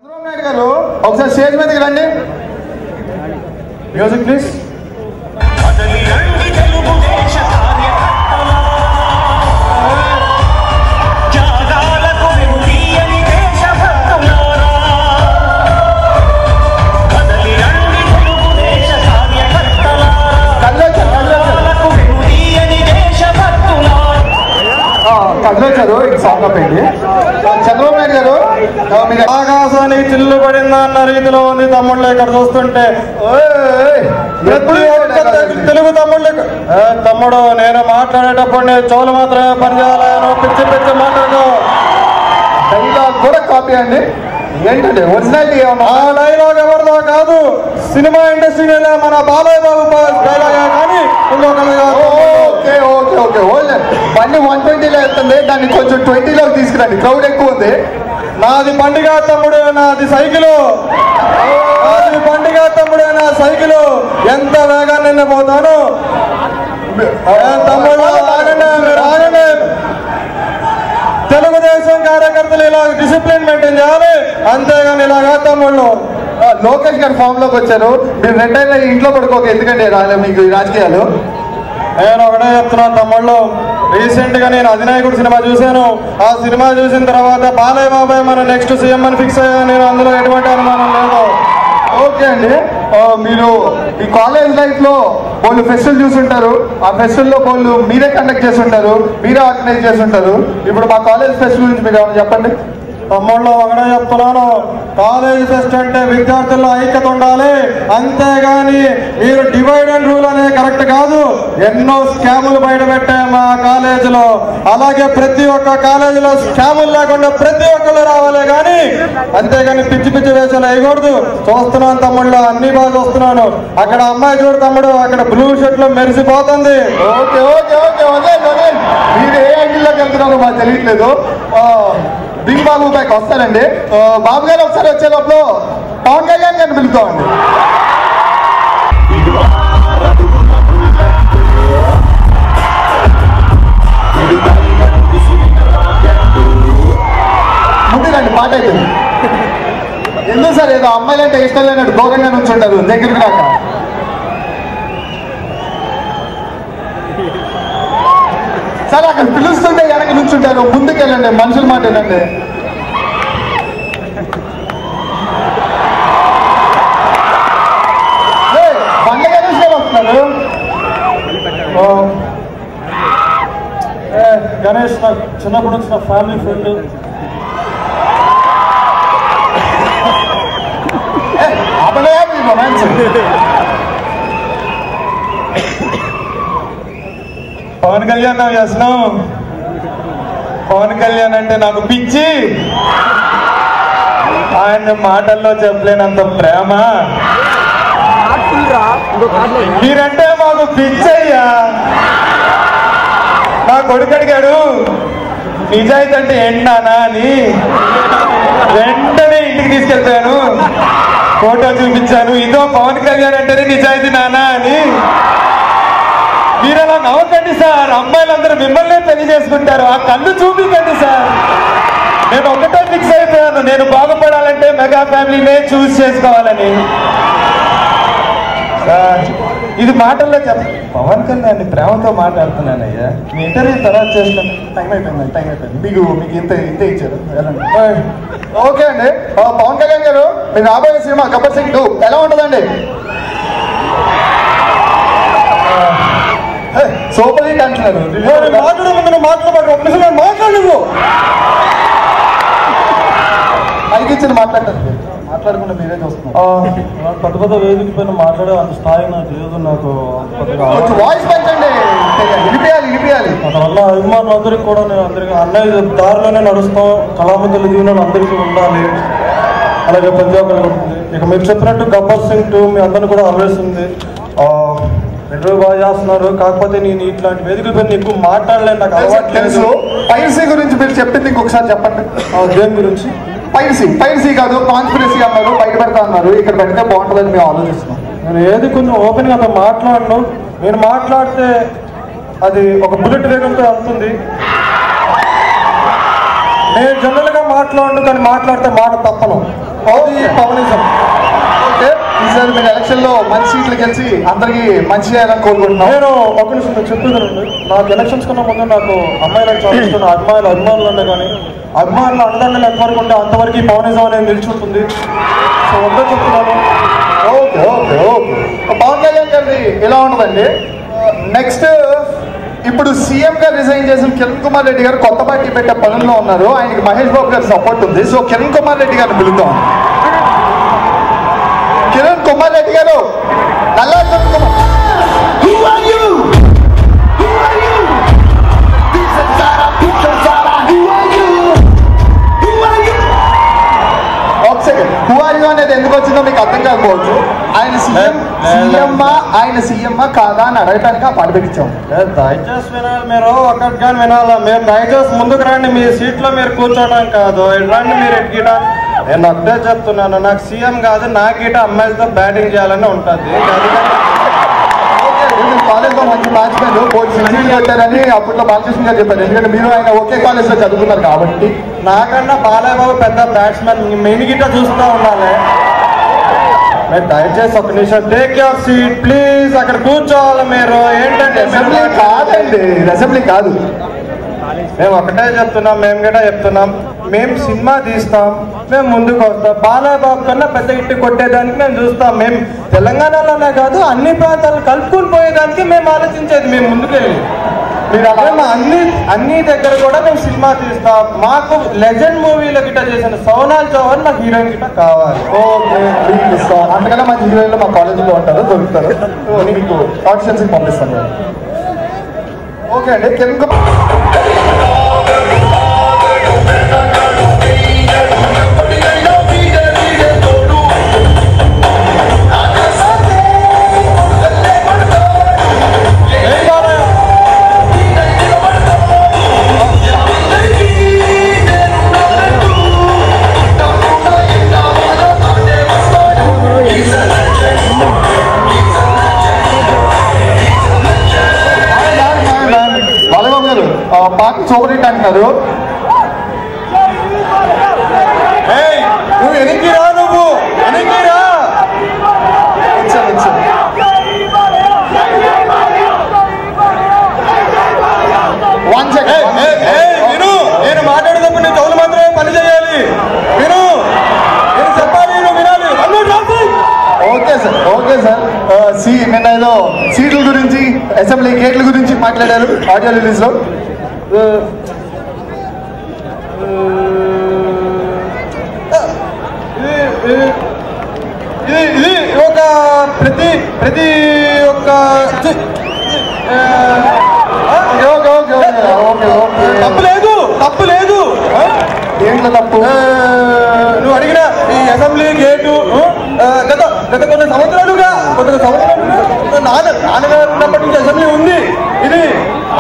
చంద్రబాబు నాయుడు గారు ఒకసారి స్టేజ్ మీదకి రండి. Music please. కదిలేశారు ఇది సాంగ్ అయిపోయింది. చంద్రబాబు నాయుడు గారు మీరు ఆకాశానికి చిల్లు పడిందా అన్న రీతిలో ఉంది తమ్ముళ్ళు ఇక్కడ చూస్తుంటే. తెలుగు తమ్ముళ్ళు తమ్ముడు నేను మాట్లాడేటప్పుడు నేను చెవులు మాత్రమే పనిచేయాలని పిచ్చి పిచ్చి మాట్లాడు. డైలాగ్ కూడా కాపీ అండి. ఏంటండి ఒరిజినాలిటీ ఏమన్నా? ఆ డైలాగ్ ఎవరిదో కాదు, సినిమా ఇండస్ట్రీలో మన బాలయ్య బాబు డైలాగ్ కానీ ఓకే ఓకే ఓకే ఓల్డ్ బండి 120లో వెళ్తుంది, దాన్ని కొంచెం 20లోకి తీసుకురండి, క్రౌడ్ ఎక్కువ ఉంది. నాది పండుగ తమ్ముడు, నాది సైకిల్, నాది పండుగ తమ్ముడు, నా సైకిల్ ఎంత వేగాన్ని నిన్న పోతాను. తమ్ముడు ఆగండి, మీరు ఆగండి. తెలుగుదేశం కార్యకర్తలు ఇలా డిసిప్లిన్ మెయింటైన్ చేయాలి, అంతేగాని ఇలాగా తమ్ముళ్ళు. లోకేష్ గారు ఫామ్ లోకి వచ్చారు, మీరు రెండేళ్ళ ఇంట్లో పడుకోక ఎందుకండి రాలే మీకు ఈ రాజకీయాలు? నేను ఒకటే చెప్తున్నాను తమ్ముళ్ళు, రీసెంట్ గా నేను అధినాయకుడు సినిమా చూశాను. ఆ సినిమా చూసిన తర్వాత బాలయ్య బాబాయ్ మన నెక్స్ట్ సీఎం అని ఫిక్స్ అయ్యాను నేను, అందులో ఎటువంటి అనుమానం లేదు. ఓకే అండి, మీరు ఈ కాలేజ్ లైఫ్ లో వాళ్ళు ఫెస్టివల్ చూసుంటారు, ఆ ఫెస్టివల్ లో వాళ్ళు మీరే కండక్ట్ చేస్తుంటారు, మీరే ఆర్గనైజ్ చేస్తుంటారు. ఇప్పుడు మా కాలేజ్ ఫెస్టివల్ గురించి మీరు ఏమైనా చెప్పండి. తమ్ముళ్ళు ఒకటే చెప్తున్నాను, కాలేజ్ ఫెస్ట్ అంటే విద్యార్థుల్లో ఐక్యత ఉండాలి, అంతేగాని మీరు డివైడ్ అండ్ రూల్ అనేది కరెక్ట్ కాదు. ఎన్నో స్కాములు బయట పెట్టాయి మా కాలేజీలో, అలాగే ప్రతి ఒక్క కాలేజీలో స్కాములు లేకుండా ప్రతి ఒక్కరు రావాలి కానీ అంతేగాని పిచ్చి పిచ్చి వేషాలు వేయకూడదు. చూస్తున్నాను తమ్ముళ్ళు, అన్ని బాగా చూస్తున్నాను. అక్కడ అమ్మాయి చూడు తమ్ముడు, అక్కడ బ్లూ షర్ట్ లో మెరిసిపోతుంది. ఓకే ఓకే ఓకే ఓకే మీరు ఏ యాంగిల్లోకి వెళ్తున్నారో మాకు తెలియట్లేదు. బిగ్ బాబు పైకి వస్తారండి. బాబు గారు ఒకసారి వచ్చే లోపల పవన్ కళ్యాణ్ గారిని పిలుస్తామండి. ముందుకండి పాట అయిపోయింది. ఎందుకు సార్ ఏదో అమ్మాయిలంటే ఇష్టం లేనట్టు దూరంగా నుంచి ఉంటారు, దగ్గరికి రాక. సార్ అక్కడ పిలుస్తుంటే వెనక నుంచుంటారు, ముందుకు వెళ్ళండి, మనుషుల మాట వినండి. బండ్ల గణేష్ గారు వస్తున్నారు. గణేష్ నాకు చిన్నప్పటి నుంచి నా ఫ్యామిలీ ఫ్రెండ్. పవన్ కళ్యాణ్ చేస్తున్నాం. పవన్ కళ్యాణ్ అంటే నాకు పిచ్చి, ఆయన మాటల్లో చెప్పలేనంత ప్రేమ. మీరంటే మాకు పిచ్చయ్యా. నా కొడుకు అడిగాడు నిజాయితీ అంటే ఏంటన్నా అని, వెంటనే ఇంటికి తీసుకెళ్తాను, ఫోటో చూపించాను, ఇదో పవన్ కళ్యాణ్ అంటేనే నిజాయితీ నానా అని. మీరు అలా నవ్వకండి సార్, అమ్మాయిలందరూ మిమ్మల్నే పెళ్లి చేసుకుంటారు, ఆ కళ్ళు చూపించండి సార్. నేను ఒకటే ఫిక్స్ అయిపోయాను, నేను బాగుపడాలంటే మెగా ఫ్యామిలీనే చూస్ చేసుకోవాలని. ఇది మాటల్లో పవన్ కళ్యాణ్ ప్రేమతో మాట్లాడుతున్నానయ్యా. మీ ఇంటర్వ్యూ తర్వాత చేస్తాను. టైం అయిపోయింది. మీకు ఇంత ఇచ్చారు. ఓకే అండి, పవన్ కళ్యాణ్ గారు మీరు రాబోయే సినిమా గబ్బర్ సింగ్ 2 ఎలా ఉంటుందండి? సూపర్ హిట్ అంటున్నారు. మాట్లాడు పైకి ఇచ్చింది మాట్లాడకుండా మీరే చూస్తున్నారు. పెద్ద పెద్ద వేదిక పైన మాట్లాడే అంత స్థాయి నాకు లేదు. నాకు వాయిస్ పెంచండి, వినిపించాలి. అందువల్ల అభిమానులు అందరికీ కూడా నేను అన్నయ్య దారిలోనే నడుస్తాం. కళామంతుల జీవనాలు అందరికీ ఉండాలి, అలాగే ప్రతి ఒక్కరికి ఉంటుంది. ఇక మీరు చెప్పినట్టు గబ్బర్ సింగ్ 2 మీ అందరిని కూడా అలవేస్తుంది. రెండు బాగా చేస్తున్నారు, కాకపోతే నేను ఇట్లాంటి వేదికల పైన ఎక్కువ మాట్లాడలేను, నాకు అలవాటు తెలుసు. పైరసీ గురించి మీరు చెప్పింది ఇంకొకసారి చెప్పండి. దేని గురించి? పైరసీ కాదు, కాన్స్పిరసీ అన్నారు, బయట పెడతా అన్నారు. ఇక్కడ పెడితే బాగుంటుందని మేము ఆలోచిస్తున్నాం. నేను ఏది కొంచెం ఓపెన్గా అతను మాట్లాడను. నేను మాట్లాడితే అది ఒక బుల్లెట్ వేగంతో వెళ్తుంది. నేను జనరల్గా మాట్లాడను, కానీ మాట్లాడితే మాట తప్పను. అది పవనిజం. ఓకే, ఈసారి మీరు ఎలక్షన్ లో మంచి సీట్లు గెలిచి అందరికి మంచి చేయాలని కోరుకుంటున్నాం. నేను ఒక నిమిషం చెప్తున్నానండి. నాకు ఎలక్షన్స్ కన్నా ముందు నాకు అమ్మాయిలను చాలా ఇష్టం. అభిమానులు అన్నా కానీ అభిమానులు అందంగా ఎంతవరకు ఉంటే అంతవరకు ఈ పవనిజం అనేది నిలిచిపోతుంది. సో అందరూ చెప్తున్నాను. Okay okay okay. Pawan Kalyan గారిది ఎలా ఉంటుందండి? నెక్స్ట్ ఇప్పుడు సీఎం గా రిజైన్ చేసిన కిరణ్ కుమార్ రెడ్డి గారు కొత్త పార్టీ పెట్టే పనుల్లో ఉన్నారు. ఆయనకి మహేష్ బాబు గారి సపోర్ట్ ఉంది. సో కిరణ్ కుమార్ రెడ్డి గారిని పిలుద్దాం. కిరణ్ కుమార్ రెడ్డి గారు, నల్లా కిరణ్ కుమార్. ఒక సెకండ్, హూ ఆర్ యూ అనేది ఎందుకు వచ్చిందో మీకు అర్థం కాకపోవచ్చు. ఆయన సీఎం కాదా అని అడగటానికి ఆ పాట పెట్టించాం. దయచేసి వినాలి, మీరు ఒక్కటి కానీ వినాలా? మీరు దయచేసి ముందుకు రండి, మీ సీట్లో మీరు కూర్చోవడం కాదు, రండి మీరు ఎక్కిట. నేను ఒకటే చెప్తున్నాను, నాకు సీఎం కాదు, నా గీట అమ్మాయిలతో బ్యాటింగ్ చేయాలని ఉంటుంది. కాలేజ్ లో మంచి బ్యాట్స్మెన్ సెంచరీ కొట్టారని అప్పట్లో బాలకృష్ణ గారు చెప్పారు. ఎందుకంటే మీరు ఆయన ఒకే కాలేజ్ లో చదువుకున్నారు కాబట్టి. నాకన్నా బాలయ్య బాబు పెద్ద బ్యాట్స్మెన్, మెయిన్ గిట్ట చూస్తూ ఉండాలి. మీరు దయచేసి ఒక నిమిషం, టేక్ యువర్ సీట్ ప్లీజ్. అక్కడ కూర్చోవాలి మీరు. ఏంటంటే అసెంబ్లీ కాదండి, అసెంబ్లీ కాదు. మేము ఒకటే చెప్తున్నాం, మేము కూడా చెప్తున్నాం, మేము సినిమా తీస్తాం, మేము ముందుకు వస్తాం. బాలయ్య బాబు కన్నా పెద్ద ఇట్టు కొట్టేదానికి మేము చూస్తాం. మేము తెలంగాణలోనే కాదు అన్ని ప్రాంతాలు కలుపుకొని పోయేదానికి మేము ఆలోచించేది. మేము ముందుకెళ్ళి మీరు అన్ని దగ్గర కూడా మేము సినిమా తీస్తాం. మాకు లెజెండ్ మూవీలో గిట్ట చేసిన సోనాల్ చౌహాన్ మాకు హీరోయిన్ గిట్ట కావాలి. ఓకే, ఇస్తాం. అంతకన్నా మంచి హీరోయిన్లు మా కాలేజీలో ఉంటారు, దొరుకుతారు. మీకు ఆడిషన్స్కి పంపిస్తాను. ఓకే అండి. కిరణ్ కుమార్ పార్టీ సూపరింట్ అంటున్నారు. నువ్వు ఎనికిరా, నువ్వు ఎనికిరా. నేను మాట్లాడేటప్పుడు నీ చెవులు మాత్రమే పని చేయాలి. నేను చెప్పాలి, నువ్వు వినాలి. Okay sir, okay sir. నిన్న ఏదో సీట్ల గురించి, అసెంబ్లీ గేట్ల గురించి మాట్లాడారు ఆడియో రిలీజ్ లో. ఇది ఒక ప్రతి ఒక్క తప్పు లేదు. ఏంట్లో తప్పు? నువ్వు అడిగిన ఈ అసెంబ్లీ గేటు గత కొన్ని సంవత్సరాలుగా నాన్నగారు ఉన్నప్పటి నుంచి అసెంబ్లీ ఉంది. ఇది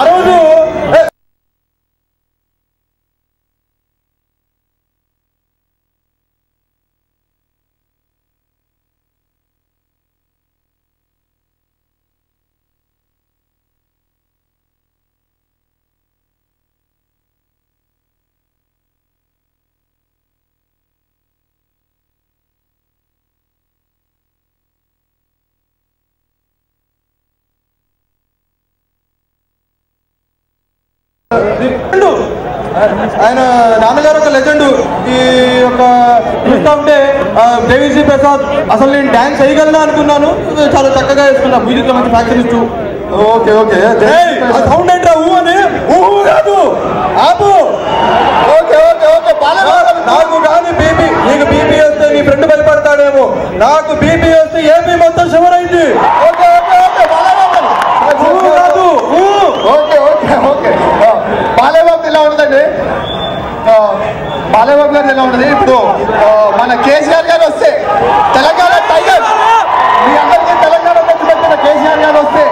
ఆ రోజు ఆయన నాన్నగారు ఒక లెజెండ్. ఈ యొక్క చూస్తా ఉంటే దేవిశ్రీ ప్రసాద్ అసలు నేను డాన్స్ వేయగలనా అనుకున్నాను. చాలా చక్కగా వేసుకున్నా. మ్యూజిక్ లో మంచి ఫ్యాక్టరీస్ట్. Okay okay. సౌండ్ ఏంట్రా? ఊ అని ఊహు కాదు, ఆపు. Okay okay okay. నాకు కానీ బీపీ, నీకు బీపీ వస్తే నీ ఫ్రెండ్ భయపడతాడేమో. నాకు బీపీ వస్తే ఏపీ మొత్తం షుగర్ అయింది. Okay okay okay. కాదు. Okay okay okay. Balayya Babu ఎలా ఉంటుందండి? బాలయ్య బాబు గారు ఎలా ఉంటుంది? ఇప్పుడు మన కేసీఆర్ గారు వస్తే, తెలంగాణ టైగర్, మీ అందరికీ తెలంగాణ తెచ్చి పెట్టిన కేసీఆర్ గారు వస్తే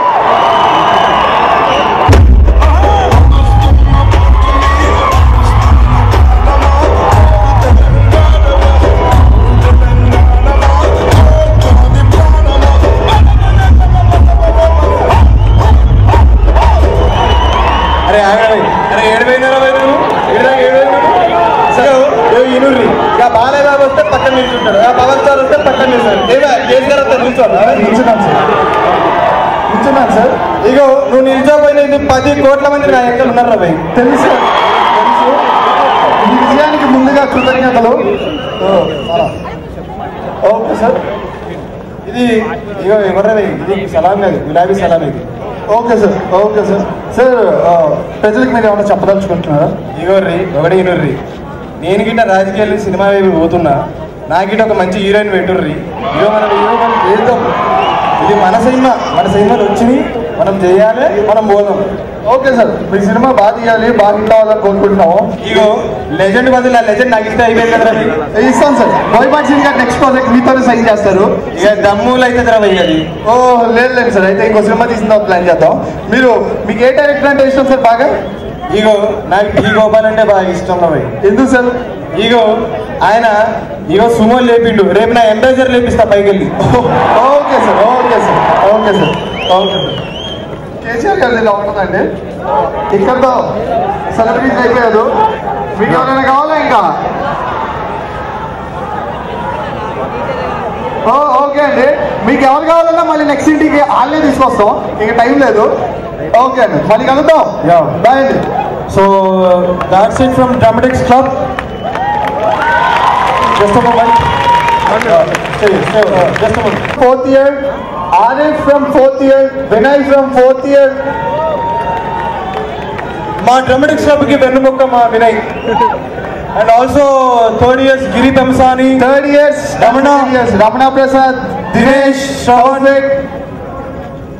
ఇనుర్రి ఇక బాలయ్య బాబు వస్తే పక్కన నిల్చుంటాడు, పవన్ స్టార్ వస్తే పక్కన నిల్చుంటాడు, కేసీఆర్ వస్తే నిల్చున్నాను సార్. ఇగో నువ్వు నిల్చోపోయిన ఇది 10 కోట్ల మంది నా ఎక్కడ ఉన్నారు భయ్. తెలుసు. ఈ విజయానికి ముందుగా కృతజ్ఞతలు. Okay sir. ఇది ఇగో ఎవరు ఇది సలాం కాదు, గులాబీ సలాం ఇది. Okay sir. సార్ ప్రజలకు మీరు ఏమైనా చెప్పదలుచుకుంటున్నారా? ఇగోర్రి ఒకటి ఇనుర్రి, నేను గిట్ట రాజకీయాలు సినిమా వైపు పోతున్నా, నా గిట్ట ఒక మంచి హీరోయిన్ పెట్టుర్రి. మనం చేద్దాం, ఇది మన సినిమాలు వచ్చినాయి, మనం చేయాలి, మనం పోదాం. ఓకే సార్, మీ సినిమా బాగా తీయాలి, బాగా హిట్ అవ్వాలని కోరుకుంటున్నాము. ఇగో లెజెండ్ బదులు ఆ లెజెండ్ నాకు ఇస్తే అయిపోయింది కదా. ఇస్తాను సార్. బోయపాటి సింగ్ గారు నెక్స్ట్ ప్రాజెక్ట్ మీతోనే సైన్ చేస్తారు. ఇక దమ్ములు అయితే ధర వెయ్యాలి. ఓ లేదు సార్, అయితే ఇంకో సినిమా తీసిన ప్లాన్ చేద్దాం. మీకు ఏ డైరెక్టర్ అంటే ఇష్టం సార్ బాగా? ఇగో నాకు డి గోపాల్ అంటే బాగా ఇష్టం భయ్. ఎందుకు సార్? ఇగో ఆయన సుమో లేపిండు, రేపు నా ఎంబేజర్ లేపిస్తా పైకి వెళ్ళి. Okay sir. కేసీఆర్ గారు ఇలా ఉంటుందండి, ఇక్కడతో సెలబ్రిటీ అయిపోయారు. మీకు ఎవరైనా కావాలా ఇంకా? ఓకే అండి, మీకు ఎవరు కావాలన్నా మళ్ళీ నెక్స్ట్ ఇంటికి వాళ్ళే తీసుకొస్తాం, ఇంకా టైం లేదు. ఓకే అండి, మళ్ళీ కలుద్దాం. బాయ్ అండి. So that's it from dramatics club. Just a moment. Just a moment. 4th year, Arif from 4th year, Vinay from 4th year. మా డ్రామాటిక్స్ క్లబ్ కి వెన్నుముక్క మా Vinay. And also 3rd years Giri Pemsani, 3rd years Ramana Prasad, Dinesh,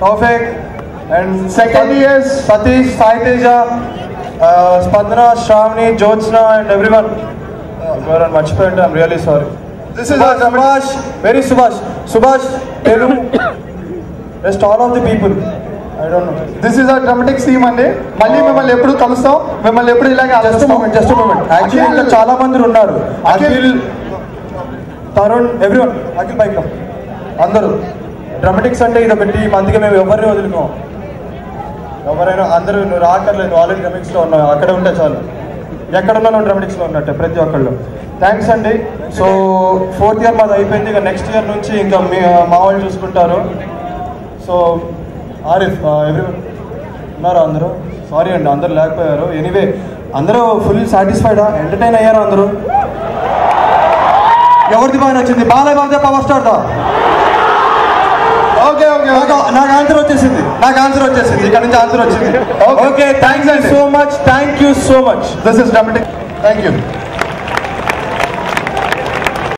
Taufiq. And 2nd years Satish, Sai Teja, Spandana, Shravani, Jyotsna and everyone. ఎవరైనా మర్చిపోయింటే I'm really sorry. This is Subhash, Telu, rest all of the people. I don't know. This is our dramatics team అండి. మళ్ళీ మిమ్మల్ని ఎప్పుడు కలుస్తాం, మిమ్మల్ని ఎప్పుడు ఇలాగే జస్ట్ మూమెంట్. యాక్చువల్లీ ఇంకా చాలా మంది ఉన్నారు. అఖిల్, తరుణ్, ఎవ్రీవన్, అఖిల్ బైక్ అందరూ. డ్రామాటిక్స్ అంటే ఇది ఒక టీం, అందుకే మేము ఎవరిని వదులుకోం. ఎవరైనా అందరూ నువ్వు రాకర్లేదు, ఆల్రెడీ డ్రామాటిక్స్లో ఉన్నావు, అక్కడే ఉంటే చాలు. ఎక్కడున్నా నువ్వు డ్రామాటిక్స్లో ఉన్నట్టే ప్రతి ఒక్కళ్ళు. థ్యాంక్స్ అండి. సో 4th year మాది అయిపోయింది, ఇక నెక్స్ట్ ఇయర్ నుంచి ఇంకా మా వాళ్ళు చూసుకుంటారు. సో ఆరిఫ్, ఎవ్రీవన్ ఉన్నారా అందరూ? సారీ అండి అందరూ లేకపోయారు. ఎనీవే అందరూ ఫుల్ సాటిస్ఫైడా, ఎంటర్టైన్ అయ్యారు అందరూ? ఎవరిది బాగా నచ్చింది? బాలయ్య బాబుదే, పవర్ స్టార్దా? ఓకే నాకు ఆన్సర్ వచ్చేసింది. ఇక్కడ నుంచి ఆన్సర్ వచ్చింది. ఓకే థ్యాంక్స్ అండి so much. Thank you so much. This is dramatic. Thank you.